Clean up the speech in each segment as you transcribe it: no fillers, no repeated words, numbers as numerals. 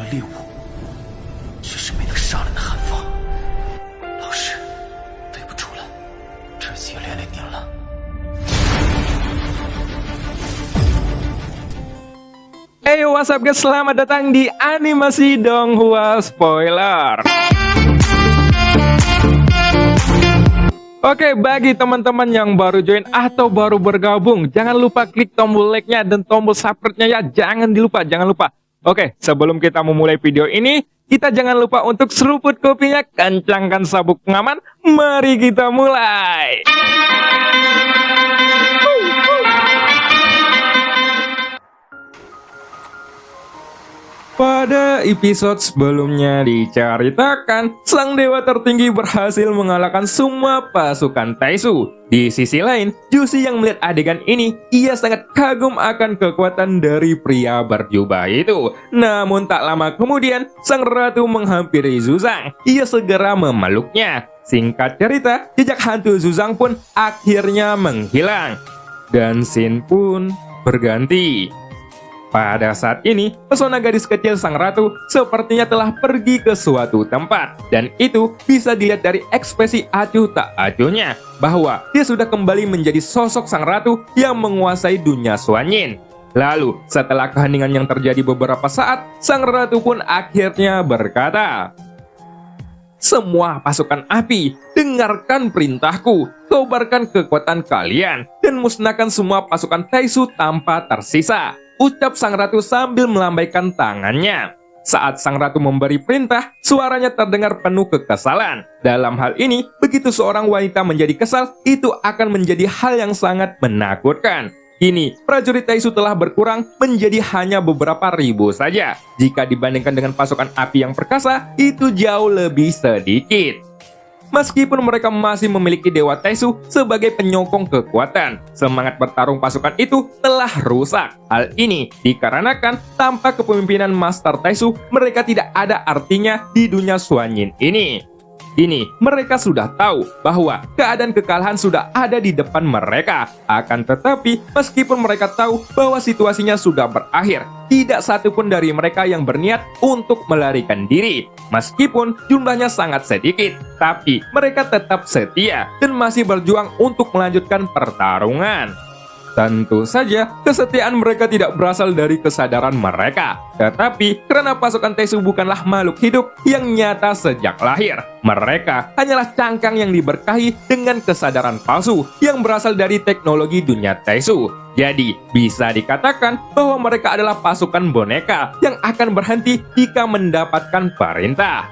猎物，却是没能杀人的寒风。老师，对不住了，这次也连累您了。Hey, what's up guys? Selamat datang di Animasi Donghua Spoiler. Oke, bagi teman-teman yang baru join atau baru bergabung, jangan lupa klik tombol like-nya dan tombol subscribe-nya ya. Jangan lupa. Oke, sebelum kita memulai video ini, kita jangan lupa untuk seruput kopinya, kencangkan sabuk pengaman. Mari kita mulai. Pada episode sebelumnya diceritakan, sang dewa tertinggi berhasil mengalahkan semua pasukan Taisu. Di sisi lain, Jushi yang melihat adegan ini, ia sangat kagum akan kekuatan dari pria berjubah itu. Namun tak lama kemudian, sang ratu menghampiri Zuzang. Ia segera memeluknya. Singkat cerita, jejak hantu Zuzang pun akhirnya menghilang. Dan scene pun berganti. Pada saat ini, pesona gadis kecil sang ratu sepertinya telah pergi ke suatu tempat. Dan itu bisa dilihat dari ekspresi acuh tak acuhnya, bahwa dia sudah kembali menjadi sosok sang ratu yang menguasai dunia Xuanyin. Lalu, setelah keheningan yang terjadi beberapa saat, sang ratu pun akhirnya berkata, "Semua pasukan api, dengarkan perintahku, kobarkan kekuatan kalian, dan musnahkan semua pasukan Taisu tanpa tersisa," ucap sang ratu sambil melambaikan tangannya. Saat sang ratu memberi perintah, suaranya terdengar penuh kekesalan. Dalam hal ini, begitu seorang wanita menjadi kesal, itu akan menjadi hal yang sangat menakutkan. Kini, prajurit Taisu telah berkurang menjadi hanya beberapa ribu saja. Jika dibandingkan dengan pasukan api yang perkasa, itu jauh lebih sedikit. Meskipun mereka masih memiliki Dewa Taisu sebagai penyokong kekuatan, semangat bertarung pasukan itu telah rusak. Hal ini dikarenakan tanpa kepemimpinan Master Taisu, mereka tidak ada artinya di dunia Xuanyin ini. Kini, mereka sudah tahu bahwa keadaan kekalahan sudah ada di depan mereka. Akan tetapi, meskipun mereka tahu bahwa situasinya sudah berakhir, tidak satupun dari mereka yang berniat untuk melarikan diri. Meskipun jumlahnya sangat sedikit, tapi mereka tetap setia dan masih berjuang untuk melanjutkan pertarungan. Tentu saja, kesetiaan mereka tidak berasal dari kesadaran mereka. Tetapi, karena pasukan Taisu bukanlah makhluk hidup yang nyata sejak lahir. Mereka hanyalah cangkang yang diberkahi dengan kesadaran palsu yang berasal dari teknologi dunia Taisu. Jadi, bisa dikatakan bahwa mereka adalah pasukan boneka yang akan berhenti jika mendapatkan perintah.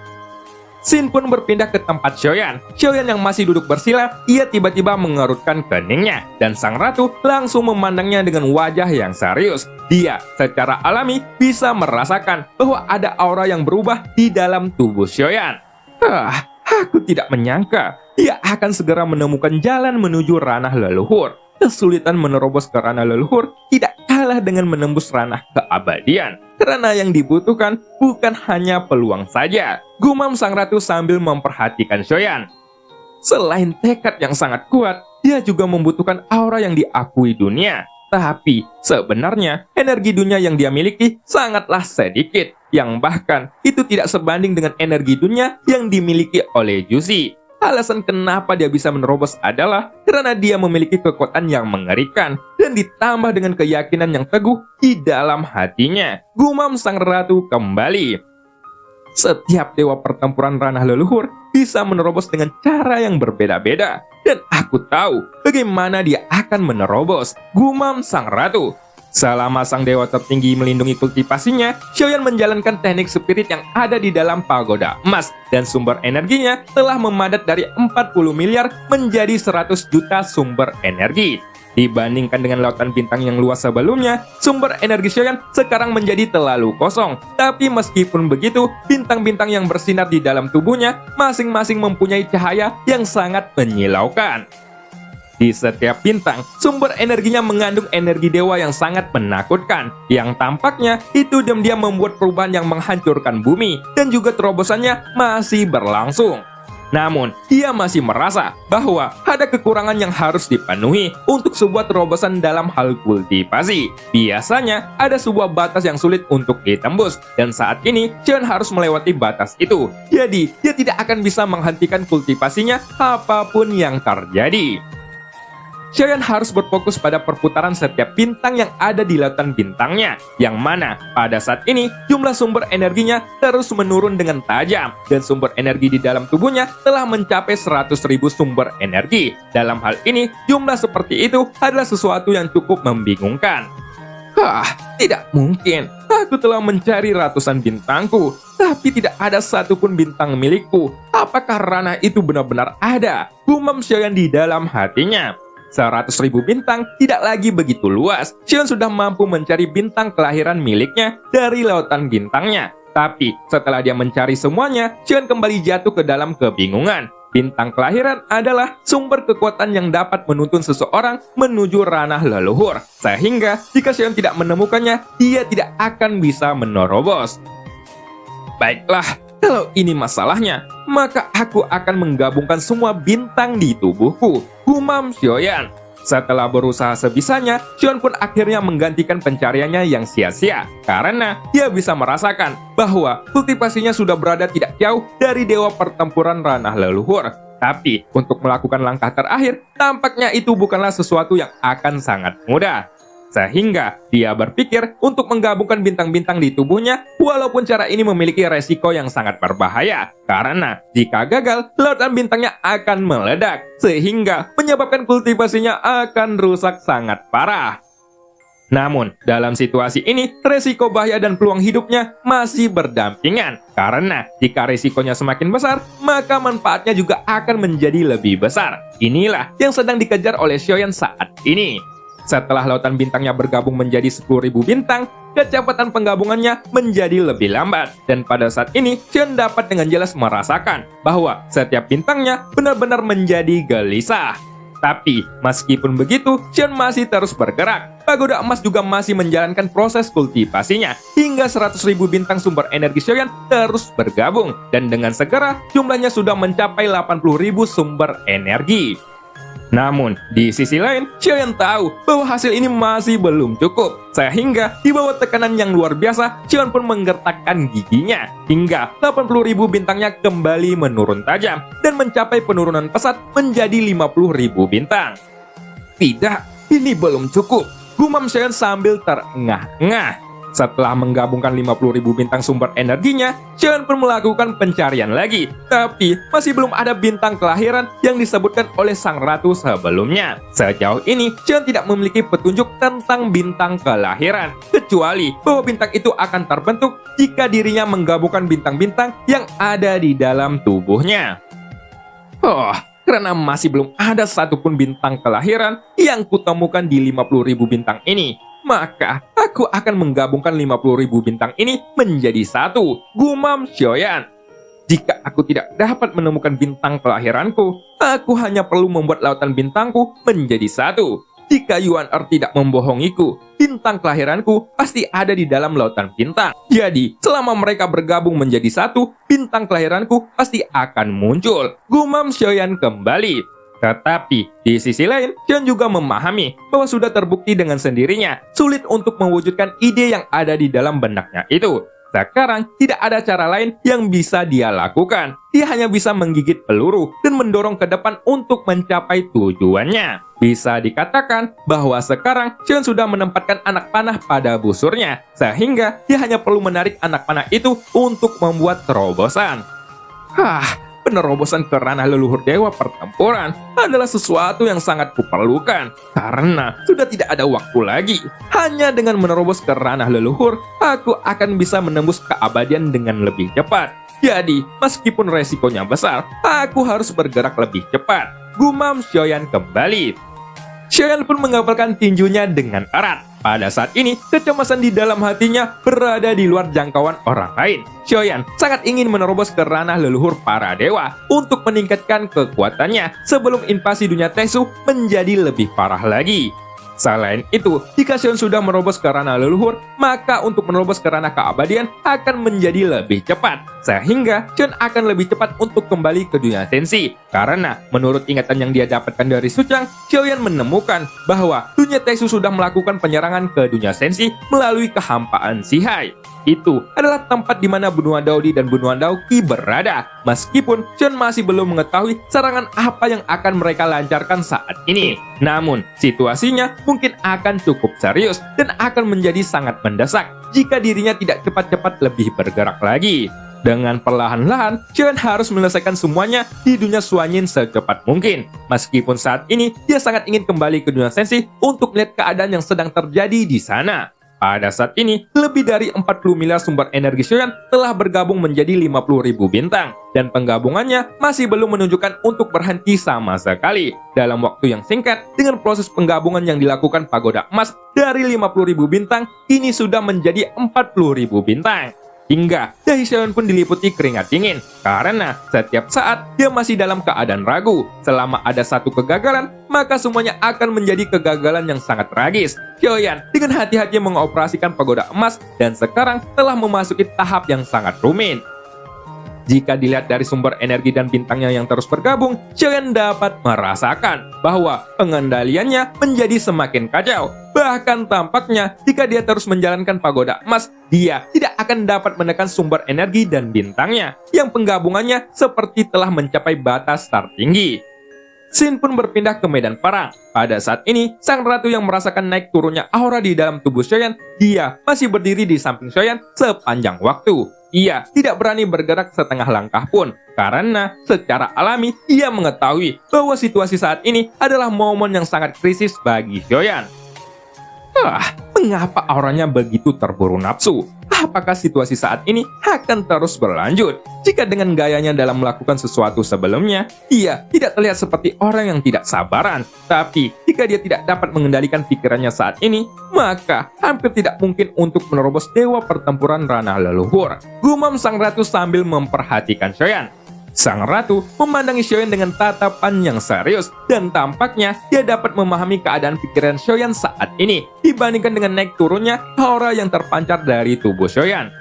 Scene pun berpindah ke tempat Xiaoyan. Xiaoyan yang masih duduk bersila, ia tiba-tiba mengerutkan keningnya. Dan sang ratu langsung memandangnya dengan wajah yang serius. Dia secara alami bisa merasakan bahwa ada aura yang berubah di dalam tubuh Xiaoyan. Aku tidak menyangka dia akan segera menemukan jalan menuju ranah leluhur. Kesulitan menerobos ke ranah leluhur tidak kalah dengan menembus ranah keabadian. Karena yang dibutuhkan bukan hanya peluang saja, gumam sang ratu sambil memperhatikan Xiaoyan. Selain tekad yang sangat kuat, dia juga membutuhkan aura yang diakui dunia. Tapi sebenarnya energi dunia yang dia miliki sangatlah sedikit, yang bahkan itu tidak sebanding dengan energi dunia yang dimiliki oleh Jushi. Alasan kenapa dia bisa menerobos adalah karena dia memiliki kekuatan yang mengerikan dan ditambah dengan keyakinan yang teguh di dalam hatinya. Gumam sang ratu kembali. Setiap dewa pertempuran ranah leluhur bisa menerobos dengan cara yang berbeda-beda. Dan aku tahu bagaimana dia akan menerobos, gumam sang ratu. Selama sang dewa tertinggi melindungi kultivasinya, Xiaoyan menjalankan teknik spirit yang ada di dalam pagoda emas, dan sumber energinya telah memadat dari 40 miliar menjadi 100 juta sumber energi. Dibandingkan dengan lautan bintang yang luas sebelumnya, sumber energi Xiaoyan sekarang menjadi terlalu kosong. Tapi meskipun begitu, bintang-bintang yang bersinar di dalam tubuhnya masing-masing mempunyai cahaya yang sangat menyilaukan. Di setiap bintang, sumber energinya mengandung energi dewa yang sangat menakutkan, yang tampaknya itu diam-diam membuat perubahan yang menghancurkan bumi, dan juga terobosannya masih berlangsung. Namun, dia masih merasa bahwa ada kekurangan yang harus dipenuhi untuk sebuah terobosan dalam hal kultivasi. Biasanya, ada sebuah batas yang sulit untuk ditembus, dan saat ini, Xion harus melewati batas itu. Jadi, dia tidak akan bisa menghentikan kultivasinya apapun yang terjadi. Xion harus berfokus pada perputaran setiap bintang yang ada di lautan bintangnya, yang mana pada saat ini jumlah sumber energinya terus menurun dengan tajam, dan sumber energi di dalam tubuhnya telah mencapai 100.000 sumber energi. Dalam hal ini, jumlah seperti itu adalah sesuatu yang cukup membingungkan. Tidak mungkin. Aku telah mencari ratusan bintangku, tapi tidak ada satupun bintang milikku. Apakah ranah itu benar-benar ada? Gumam Xion di dalam hatinya. 100.000 bintang tidak lagi begitu luas. Xion sudah mampu mencari bintang kelahiran miliknya dari lautan bintangnya. Tapi setelah dia mencari semuanya, Xion kembali jatuh ke dalam kebingungan. Bintang kelahiran adalah sumber kekuatan yang dapat menuntun seseorang menuju ranah leluhur. Sehingga jika Xion tidak menemukannya, dia tidak akan bisa menerobos. Baiklah, kalau ini masalahnya, maka aku akan menggabungkan semua bintang di tubuhku, gumam Xion. Setelah berusaha sebisanya, Xion pun akhirnya menggantikan pencariannya yang sia-sia, karena dia bisa merasakan bahwa kultivasinya sudah berada tidak jauh dari dewa pertempuran ranah leluhur. Tapi, untuk melakukan langkah terakhir, tampaknya itu bukanlah sesuatu yang akan sangat mudah. Sehingga dia berpikir untuk menggabungkan bintang-bintang di tubuhnya, walaupun cara ini memiliki resiko yang sangat berbahaya. Karena jika gagal, lautan bintangnya akan meledak, sehingga menyebabkan kultivasinya akan rusak sangat parah. Namun, dalam situasi ini, resiko bahaya dan peluang hidupnya masih berdampingan. Karena jika resikonya semakin besar, maka manfaatnya juga akan menjadi lebih besar. Inilah yang sedang dikejar oleh Xion saat ini. Setelah lautan bintangnya bergabung menjadi 10.000 bintang, kecepatan penggabungannya menjadi lebih lambat. Dan pada saat ini, Xion dapat dengan jelas merasakan bahwa setiap bintangnya benar-benar menjadi gelisah. Tapi, meskipun begitu, Xion masih terus bergerak. Pagoda emas juga masih menjalankan proses kultivasinya, hingga 100.000 bintang sumber energi Xion terus bergabung. Dan dengan segera, jumlahnya sudah mencapai 80.000 sumber energi. Namun, di sisi lain, Xion tahu bahwa hasil ini masih belum cukup. Sehingga, di bawah tekanan yang luar biasa, Xion pun menggertakkan giginya. Hingga 80.000 bintangnya kembali menurun tajam, dan mencapai penurunan pesat menjadi 50.000 bintang. Tidak, ini belum cukup. Gumam Xion sambil terengah-engah. Setelah menggabungkan 50.000 bintang sumber energinya, Xion pun melakukan pencarian lagi. Tapi, masih belum ada bintang kelahiran yang disebutkan oleh sang ratu sebelumnya. Sejauh ini, Xion tidak memiliki petunjuk tentang bintang kelahiran. Kecuali bahwa bintang itu akan terbentuk jika dirinya menggabungkan bintang-bintang yang ada di dalam tubuhnya. Karena masih belum ada satupun bintang kelahiran yang kutemukan di 50.000 bintang ini, maka aku akan menggabungkan 50.000 bintang ini menjadi satu, gumam Xion. Jika aku tidak dapat menemukan bintang kelahiranku, aku hanya perlu membuat lautan bintangku menjadi satu. Jika Yuan Er tidak membohongiku, bintang kelahiranku pasti ada di dalam lautan bintang. Jadi, selama mereka bergabung menjadi satu, bintang kelahiranku pasti akan muncul, gumam Xion kembali. Tetapi, di sisi lain, Xion juga memahami bahwa sudah terbukti dengan sendirinya sulit untuk mewujudkan ide yang ada di dalam benaknya itu. Sekarang, tidak ada cara lain yang bisa dia lakukan. Dia hanya bisa menggigit peluru dan mendorong ke depan untuk mencapai tujuannya. Bisa dikatakan bahwa sekarang Xion sudah menempatkan anak panah pada busurnya, sehingga dia hanya perlu menarik anak panah itu untuk membuat terobosan. Penerobosan ke ranah leluhur dewa pertempuran adalah sesuatu yang sangat kuperlukan, karena sudah tidak ada waktu lagi. Hanya dengan menerobos ke ranah leluhur, aku akan bisa menembus keabadian dengan lebih cepat. Jadi, meskipun resikonya besar, aku harus bergerak lebih cepat, gumam Xion kembali. Xion pun mengepalkan tinjunya dengan erat. Pada saat ini, kecemasan di dalam hatinya berada di luar jangkauan orang lain. Xion sangat ingin menerobos ke ranah leluhur para dewa untuk meningkatkan kekuatannya sebelum invasi dunia Tesu menjadi lebih parah lagi. Selain itu, jika Xion sudah merobos ke ranah leluhur, maka untuk menerobos ke ranah keabadian akan menjadi lebih cepat. Sehingga Xion akan lebih cepat untuk kembali ke dunia Senshi. Karena menurut ingatan yang dia dapatkan dari Suchang, Xiaoyan menemukan bahwa dunia Taisu sudah melakukan penyerangan ke dunia Senshi melalui kehampaan Shihai. Itu adalah tempat di mana benua Daodi dan benua Daoki berada. Meskipun Xion masih belum mengetahui serangan apa yang akan mereka lancarkan saat ini. Namun, situasinya mungkin akan cukup serius dan akan menjadi sangat mendesak jika dirinya tidak cepat-cepat lebih bergerak lagi. Dengan perlahan-lahan, Xion harus menyelesaikan semuanya di dunia Suanyin secepat mungkin. Meskipun saat ini, dia sangat ingin kembali ke dunia Senshi untuk melihat keadaan yang sedang terjadi di sana. Pada saat ini, lebih dari 40 miliar sumber energi Xiaoyan telah bergabung menjadi 50.000 bintang, dan penggabungannya masih belum menunjukkan untuk berhenti sama sekali. Dalam waktu yang singkat, dengan proses penggabungan yang dilakukan Pagoda Emas dari 50.000 bintang, ini sudah menjadi 40.000 bintang. Hingga dahi Xiaoyan pun diliputi keringat dingin, karena setiap saat dia masih dalam keadaan ragu. Selama ada satu kegagalan, maka semuanya akan menjadi kegagalan yang sangat tragis. Xiaoyan dengan hati-hati mengoperasikan pagoda emas dan sekarang telah memasuki tahap yang sangat rumit. Jika dilihat dari sumber energi dan bintangnya yang terus bergabung, Xiaoyan dapat merasakan bahwa pengendaliannya menjadi semakin kacau. Bahkan tampaknya jika dia terus menjalankan pagoda emas, dia tidak akan dapat menekan sumber energi dan bintangnya, yang penggabungannya seperti telah mencapai batas tertinggi. Xin pun berpindah ke medan perang. Pada saat ini, sang ratu yang merasakan naik turunnya aura di dalam tubuh Xiaoyan, dia masih berdiri di samping Xiaoyan sepanjang waktu. Ia tidak berani bergerak setengah langkah pun, karena secara alami ia mengetahui bahwa situasi saat ini adalah momen yang sangat krisis bagi Xiaoyan. Mengapa auranya begitu terburu nafsu? Apakah situasi saat ini akan terus berlanjut? Jika dengan gayanya dalam melakukan sesuatu sebelumnya, ia tidak terlihat seperti orang yang tidak sabaran. Tapi, jika dia tidak dapat mengendalikan pikirannya saat ini, maka hampir tidak mungkin untuk menerobos dewa pertempuran ranah leluhur. Gumam sang ratu sambil memperhatikan Xiaoyan. Sang ratu memandangi Xiaoyan dengan tatapan yang serius, dan tampaknya dia dapat memahami keadaan pikiran Xiaoyan saat ini dibandingkan dengan naik turunnya aura yang terpancar dari tubuh Xiaoyan.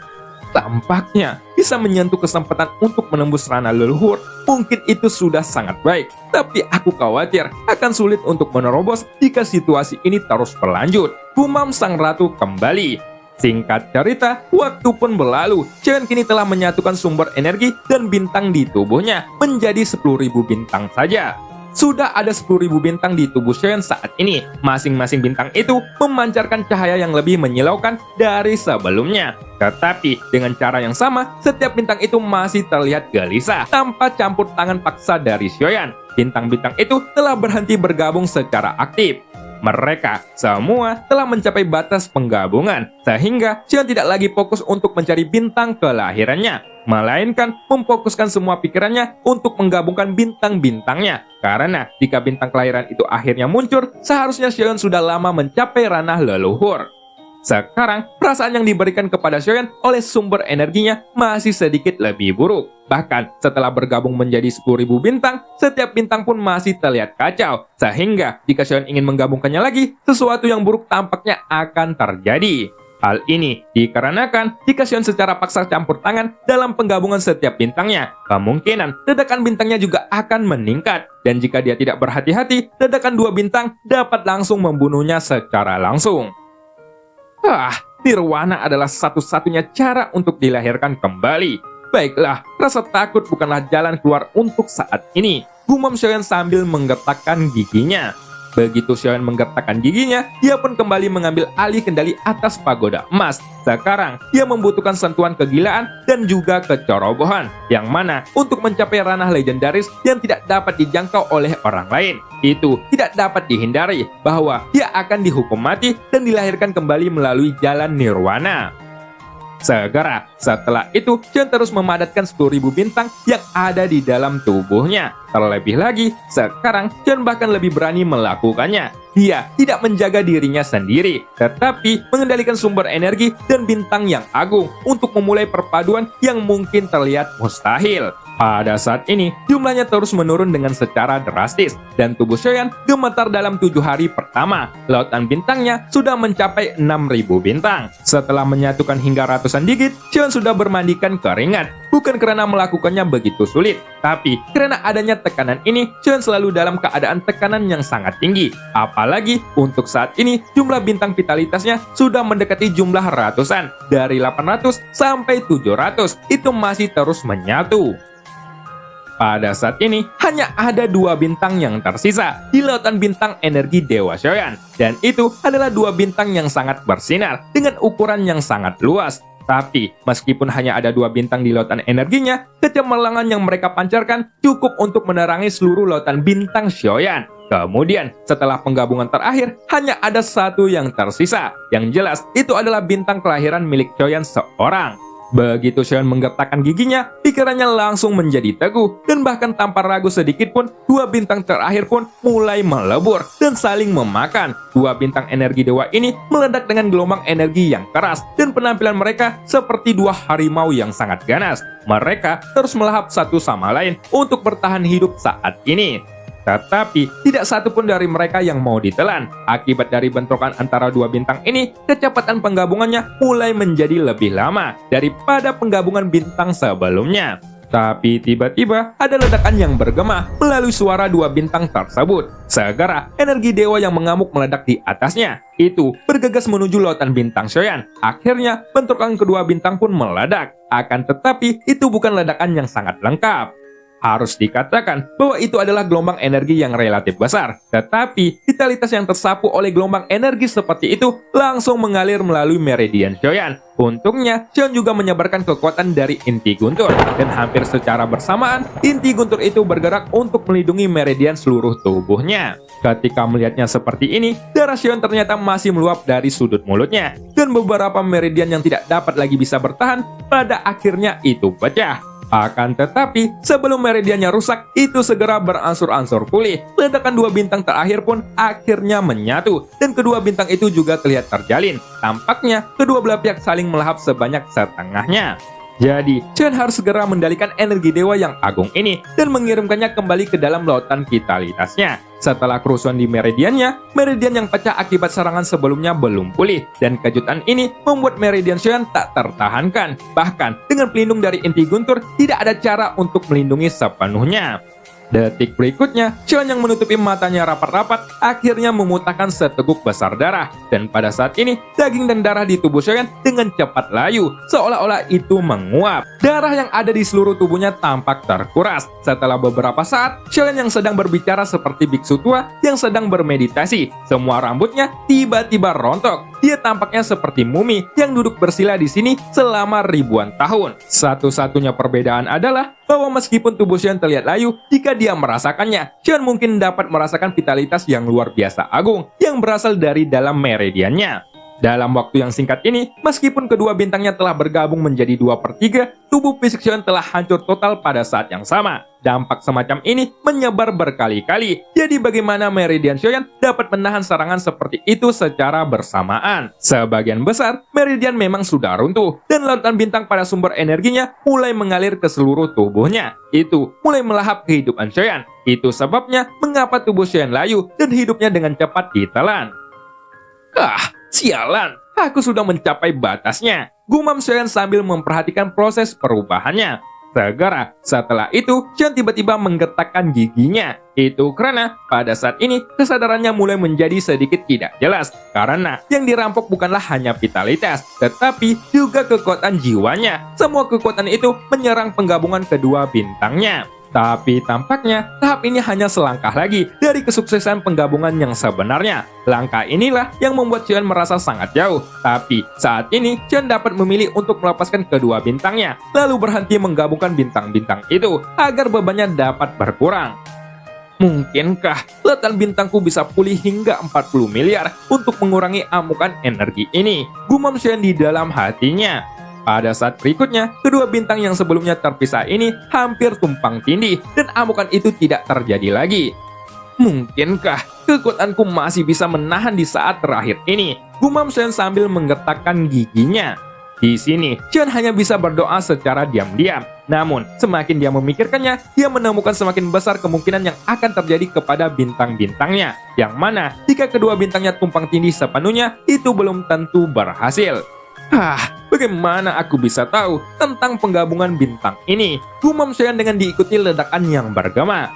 Tampaknya bisa menyentuh kesempatan untuk menembus ranah leluhur. Mungkin itu sudah sangat baik, tapi aku khawatir akan sulit untuk menerobos jika situasi ini terus berlanjut. Gumam sang ratu kembali. Singkat cerita, waktu pun berlalu. Xiaoyan kini telah menyatukan sumber energi dan bintang di tubuhnya menjadi 10.000 bintang saja. Sudah ada 10.000 bintang di tubuh Xiaoyan saat ini. Masing-masing bintang itu memancarkan cahaya yang lebih menyilaukan dari sebelumnya. Tetapi dengan cara yang sama, setiap bintang itu masih terlihat gelisah tanpa campur tangan paksa dari Xiaoyan. Bintang-bintang itu telah berhenti bergabung secara aktif. Mereka semua telah mencapai batas penggabungan, sehingga Xiaoyan tidak lagi fokus untuk mencari bintang kelahirannya, melainkan memfokuskan semua pikirannya untuk menggabungkan bintang-bintangnya. Karena jika bintang kelahiran itu akhirnya muncul, seharusnya Xiaoyan sudah lama mencapai ranah leluhur. Sekarang, perasaan yang diberikan kepada Xiaoyan oleh sumber energinya masih sedikit lebih buruk. Bahkan, setelah bergabung menjadi 10.000 bintang, setiap bintang pun masih terlihat kacau. Sehingga, jika Xiaoyan ingin menggabungkannya lagi, sesuatu yang buruk tampaknya akan terjadi. Hal ini dikarenakan jika Xiaoyan secara paksa campur tangan dalam penggabungan setiap bintangnya, kemungkinan ledakan bintangnya juga akan meningkat. Dan jika dia tidak berhati-hati, ledakan 2 bintang dapat langsung membunuhnya secara langsung. Nirwana adalah satu-satunya cara untuk dilahirkan kembali. Baiklah, rasa takut bukanlah jalan keluar untuk saat ini. Gumam Xiaoyan sambil menggertakkan giginya. Begitu Xiaoyan menggertakkan giginya, dia pun kembali mengambil alih kendali atas pagoda emas. Sekarang, dia membutuhkan sentuhan kegilaan dan juga kecerobohan, yang mana untuk mencapai ranah legendaris yang tidak dapat dijangkau oleh orang lain. Itu tidak dapat dihindari bahwa dia akan dihukum mati dan dilahirkan kembali melalui jalan nirwana. Segera setelah itu, Xiaoyan terus memadatkan 10.000 bintang yang ada di dalam tubuhnya. Terlebih lagi, sekarang Xiaoyan bahkan lebih berani melakukannya. Dia tidak menjaga dirinya sendiri, tetapi mengendalikan sumber energi dan bintang yang agung untuk memulai perpaduan yang mungkin terlihat mustahil. Pada saat ini, jumlahnya terus menurun dengan secara drastis, dan tubuh Xiaoyan gemetar dalam 7 hari pertama. Lautan bintangnya sudah mencapai 6.000 bintang. Setelah menyatukan hingga ratusan digit, Xiaoyan sudah bermandikan keringat. Bukan karena melakukannya begitu sulit, tapi karena adanya tekanan ini, Xiaoyan selalu dalam keadaan tekanan yang sangat tinggi. Apalagi untuk saat ini, jumlah bintang vitalitasnya sudah mendekati jumlah ratusan. Dari 800 sampai 700, itu masih terus menyatu. Pada saat ini, hanya ada 2 bintang yang tersisa di lautan bintang energi Dewa Xiaoyan. Dan itu adalah 2 bintang yang sangat bersinar dengan ukuran yang sangat luas. Tapi, meskipun hanya ada 2 bintang di lautan energinya, kecemerlangan yang mereka pancarkan cukup untuk menerangi seluruh lautan bintang Xiaoyan. Kemudian, setelah penggabungan terakhir, hanya ada 1 yang tersisa. Yang jelas, itu adalah bintang kelahiran milik Xiaoyan seorang. Begitu Xiaoyan menggetakkan giginya, pikirannya langsung menjadi teguh, dan bahkan tanpa ragu sedikit pun, 2 bintang terakhir pun mulai melebur dan saling memakan. 2 bintang energi dewa ini meledak dengan gelombang energi yang keras, dan penampilan mereka seperti 2 harimau yang sangat ganas. Mereka terus melahap satu sama lain untuk bertahan hidup saat ini. Tetapi, tidak satu pun dari mereka yang mau ditelan. Akibat dari bentrokan antara 2 bintang ini, kecepatan penggabungannya mulai menjadi lebih lama daripada penggabungan bintang sebelumnya. Tapi tiba-tiba ada ledakan yang bergema melalui suara 2 bintang tersebut. Segera, energi dewa yang mengamuk meledak di atasnya. Itu bergegas menuju lautan bintang Xiaoyan. Akhirnya, bentrokan kedua bintang pun meledak. Akan tetapi, itu bukan ledakan yang sangat lengkap. Harus dikatakan bahwa itu adalah gelombang energi yang relatif besar. Tetapi, vitalitas yang tersapu oleh gelombang energi seperti itu langsung mengalir melalui meridian Xiaoyan. Untungnya, Xiaoyan juga menyebarkan kekuatan dari inti guntur. Dan hampir secara bersamaan, inti guntur itu bergerak untuk melindungi meridian seluruh tubuhnya. Ketika melihatnya seperti ini, darah Xiaoyan ternyata masih meluap dari sudut mulutnya. Dan beberapa meridian yang tidak dapat lagi bisa bertahan, pada akhirnya itu pecah. Akan tetapi, sebelum meridiannya rusak, itu segera beransur-ansur pulih. Ledakan 2 bintang terakhir pun akhirnya menyatu, dan kedua bintang itu juga terlihat terjalin. Tampaknya, kedua belah pihak saling melahap sebanyak setengahnya. Jadi, Xiaoyan harus segera mendalikan energi dewa yang agung ini dan mengirimkannya kembali ke dalam lautan vitalitasnya. Setelah kerusuhan di meridiannya, meridian yang pecah akibat serangan sebelumnya belum pulih, dan kejutan ini membuat meridian Xiaoyan tak tertahankan. Bahkan, dengan pelindung dari inti guntur, tidak ada cara untuk melindungi sepenuhnya. Detik berikutnya, Xiaoyan yang menutupi matanya rapat-rapat akhirnya memuntahkan seteguk besar darah. Dan pada saat ini, daging dan darah di tubuh Xiaoyan dengan cepat layu, seolah-olah itu menguap. Darah yang ada di seluruh tubuhnya tampak terkuras. Setelah beberapa saat, Xiaoyan yang sedang berbicara seperti biksu tua yang sedang bermeditasi. Semua rambutnya tiba-tiba rontok. Dia tampaknya seperti mumi yang duduk bersila di sini selama ribuan tahun. Satu-satunya perbedaan adalah bahwa meskipun tubuh Xiaoyan terlihat layu, jika dia merasakannya, Xiaoyan mungkin dapat merasakan vitalitas yang luar biasa agung yang berasal dari dalam meridiannya. Dalam waktu yang singkat ini, meskipun kedua bintangnya telah bergabung menjadi 2/3, tubuh fisik Xiaoyan telah hancur total pada saat yang sama. Dampak semacam ini menyebar berkali-kali. Jadi bagaimana meridian Xiaoyan dapat menahan serangan seperti itu secara bersamaan? Sebagian besar, meridian memang sudah runtuh, dan lautan bintang pada sumber energinya mulai mengalir ke seluruh tubuhnya. Itu mulai melahap kehidupan Xiaoyan. Itu sebabnya mengapa tubuh Xiaoyan layu dan hidupnya dengan cepat ditelan. Sialan, aku sudah mencapai batasnya, gumam Xiaoyan sambil memperhatikan proses perubahannya. Segera setelah itu, Xiaoyan tiba-tiba menggetakkan giginya. Itu karena pada saat ini kesadarannya mulai menjadi sedikit tidak jelas. Karena yang dirampok bukanlah hanya vitalitas, tetapi juga kekuatan jiwanya. Semua kekuatan itu menyerang penggabungan kedua bintangnya. Tapi tampaknya tahap ini hanya selangkah lagi dari kesuksesan penggabungan yang sebenarnya. Langkah inilah yang membuat Xiaoyan merasa sangat jauh. Tapi saat ini Xiaoyan dapat memilih untuk melepaskan kedua bintangnya, lalu berhenti menggabungkan bintang-bintang itu agar bebannya dapat berkurang. Mungkinkah lautan bintangku bisa pulih hingga 40 miliar untuk mengurangi amukan energi ini? Gumam Xiaoyan di dalam hatinya. Pada saat berikutnya, kedua bintang yang sebelumnya terpisah ini hampir tumpang tindih dan amukan itu tidak terjadi lagi. Mungkinkah kekuatanku masih bisa menahan di saat terakhir ini? Gumam Xiaoyan sambil menggetakkan giginya. Di sini, Xion hanya bisa berdoa secara diam-diam. Namun, semakin dia memikirkannya, dia menemukan semakin besar kemungkinan yang akan terjadi kepada bintang-bintangnya. Yang mana, jika kedua bintangnya tumpang tindih sepenuhnya, itu belum tentu berhasil. Bagaimana aku bisa tahu tentang penggabungan bintang ini? Gumam Xion dengan diikuti ledakan yang bergema.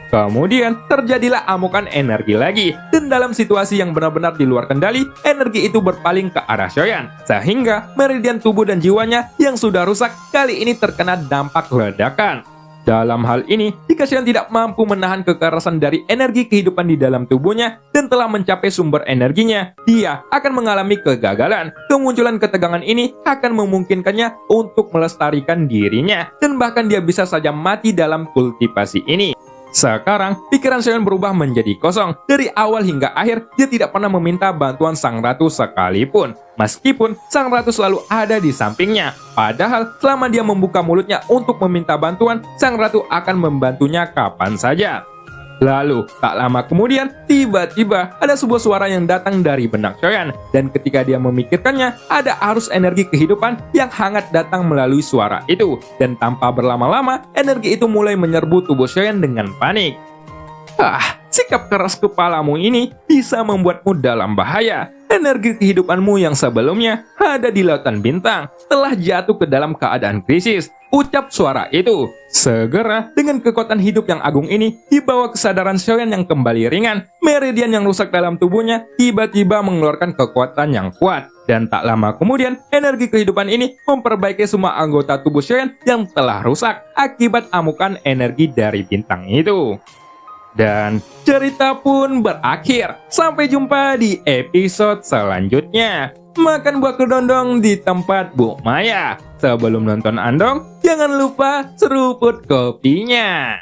Kemudian terjadilah amukan energi lagi, dan dalam situasi yang benar-benar di luar kendali, energi itu berpaling ke arah Xion, sehingga meridian tubuh dan jiwanya yang sudah rusak kali ini terkena dampak ledakan. Dalam hal ini, jika Xion tidak mampu menahan kekerasan dari energi kehidupan di dalam tubuhnya dan telah mencapai sumber energinya, dia akan mengalami kegagalan. Kemunculan ketegangan ini akan memungkinkannya untuk melestarikan dirinya, dan bahkan dia bisa saja mati dalam kultivasi ini. Sekarang, pikiran Xion berubah menjadi kosong. Dari awal hingga akhir, dia tidak pernah meminta bantuan sang ratu sekalipun. Meskipun sang ratu selalu ada di sampingnya. Padahal, selama dia membuka mulutnya untuk meminta bantuan, sang ratu akan membantunya kapan saja. Lalu, tak lama kemudian, tiba-tiba ada sebuah suara yang datang dari benak Xion. Dan ketika dia memikirkannya, ada arus energi kehidupan yang hangat datang melalui suara itu. Dan tanpa berlama-lama, energi itu mulai menyerbu tubuh Xion dengan panik. Sikap keras kepalamu ini bisa membuatmu dalam bahaya. Energi kehidupanmu yang sebelumnya ada di lautan bintang telah jatuh ke dalam keadaan krisis. Ucap suara itu. Segera, dengan kekuatan hidup yang agung ini, dibawa kesadaran Xion yang kembali ringan. Meridian yang rusak dalam tubuhnya tiba-tiba mengeluarkan kekuatan yang kuat. Dan tak lama kemudian, energi kehidupan ini memperbaiki semua anggota tubuh Xion yang telah rusak akibat amukan energi dari bintang itu. Dan cerita pun berakhir. Sampai jumpa di episode selanjutnya. Makan buah kedondong di tempat Bu Maya. Sebelum nonton Andong, jangan lupa seruput kopinya.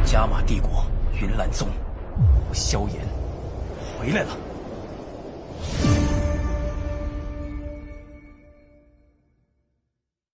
加玛帝国云岚宗，萧炎回来了。